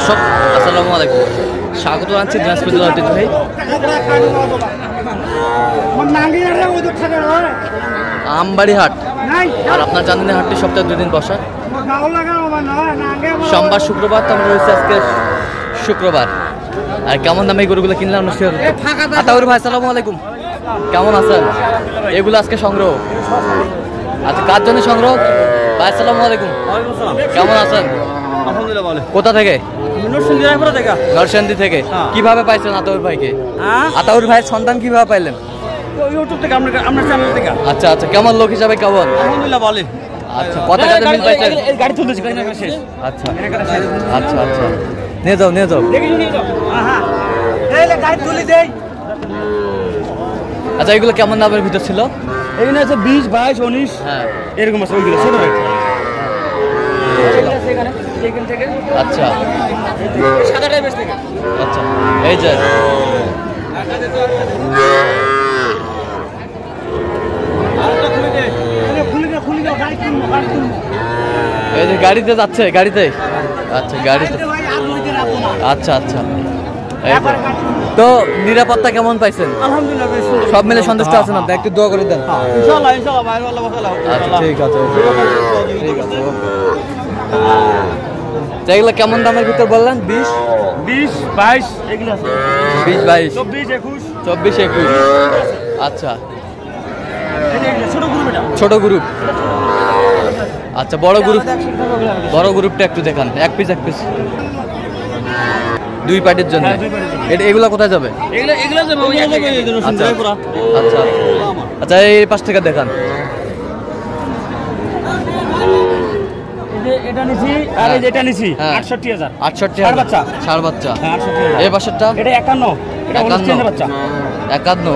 দর্শক আসসালামু আলাইকুম, স্বাগত জানাচ্ছি দিনাজপুর জেলার ঐতিহ্যবাহী আমবাড়ি হাট। আর আপনার জানেন হাটটি সপ্তাহে 2 দিন বসা, সোমবার শুক্রবার। তো আমরা রয়েছে আজকে শুক্রবার। আর কেমন দামে এই গরুগুলো কিনলাম আতাউর ভাই, আসসালামু আলাইকুম, কেমন আছেন? এগুলো আজকে সংগ্রহ। আচ্ছা, কার জন্য সংগ্রহ ভাই? আসসালামু আলাইকুম, কেমন আছেন? আলহামদুলিল্লাহ ভালো। কোথা থেকে? নরসিংদী থেকে। কিভাবে পাইছেন আতাউর ভাইকে? আতাউর ভাইয়ের সন্তান কিভাবে পাইলেন? ইউটিউব থেকে, আপনার চ্যানেল থেকে। আচ্ছা আচ্ছা, কেমন লোক হিসাবে কেমন? আলহামদুলিল্লাহ ভালো। আচ্ছা, কত টাকা মিল পাইছেন? গাড়ি তুলতেছি, শেষ। আচ্ছা আচ্ছা আচ্ছা, নিয়ে যাও নিয়ে যাও। গাড়ি তুলে দেই। আচ্ছা, এগুলো কেমন দামের ভিতর ছিল? এখানে আছে 20, 22, 19 এরকম আছে। ওইগুলো ছোট রেট। আচ্ছা আচ্ছা, এই যে এই যে গাড়িতে যাচ্ছে, গাড়িতে। আচ্ছা, গাড়িতে। আচ্ছা আচ্ছা, তো নিরাপত্তা কেমন পাইছেন? আলহামদুলিল্লাহ সব মিলে সন্তুষ্ট আছেন আপনি? একটু দোয়া করে দেন। ইনশাআল্লাহ ইনশাআল্লাহ ভাই, আল্লাহ ভালো। আচ্ছা, ঠিক আছে ঠিক আছে। এগুলো কেমন দামের ভিতর বললেন? 20, 22 এগুলো আছে। 20, 22, 24, 21। আচ্ছা, ছোট গ্রুপ, এটা ছোট গ্রুপ। আচ্ছা, বড় গ্রুপটা একটু দেখান। এক পিস 2 পার্টির জন্য। এগুলা কোথায় যাবে? আচ্ছা আচ্ছা আচ্ছা, এই পাশ থেকে দেখান। এটা নিছি আর এটা নিছি 68000। 68000 ষাঁড় বাচ্চা। এই পাশেরটা এটা 51, এটা 51 বাচ্চা। 51।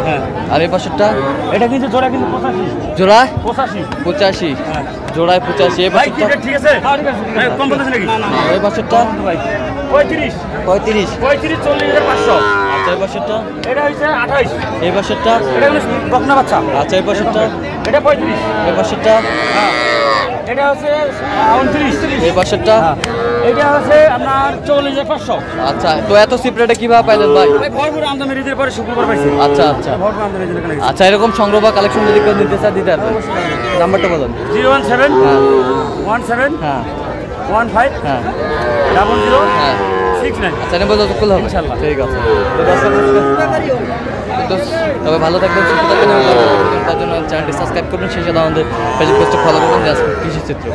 আর এই পাশেরটা? এটা কিন্তু জোড়া কিন্তু 85। জোড়ায় 85। জোড়ায় 85। এই পাশেরটা? ঠিক আছে, কম বলতেছ নাকি? না। এই পাশেরটা? 35, 40,500। আচ্ছা, এই পাশেরটা? এটা হইছে 28। এই পাশেরটা? এটা হলো বকনা বাচ্চা। আচ্ছা, এই পাশেরটা? এটা 35। এই পাশেরটা? এটা হচ্ছে 29। এই পাশেরটা? এটা হচ্ছে আপনার 44,500। আচ্ছা, তো এত সিপ্রেটে কিভাবে পাইলেন ভাই? ভরপুর আমদানি রিদের পরে শুক্রবার পাইছি। আচ্ছা আচ্ছা, ভরপুর আমদানি রিদের কাছে। আচ্ছা, এরকম সংগ্রহ বা কালেকশন যদি কেউ নিতে চায় দিতে পারবেন? নাম্বারটা বলুন। 017 17 হ্যাঁ 15 হ্যাঁ 00 হ্যাঁ 69। আচ্ছা, নেবো যত খুলে হবে ইনশাআল্লাহ। ঠিক আছে। তো তবে ভালো থাকবেন, সুস্থ থাকবেন এবং তার জন্য চ্যানেলটি সাবস্ক্রাইব করবেন। সেই সাথে আমাদের ফেসবুক পেজটা ফলো করবেন, কৃষি চিত্র।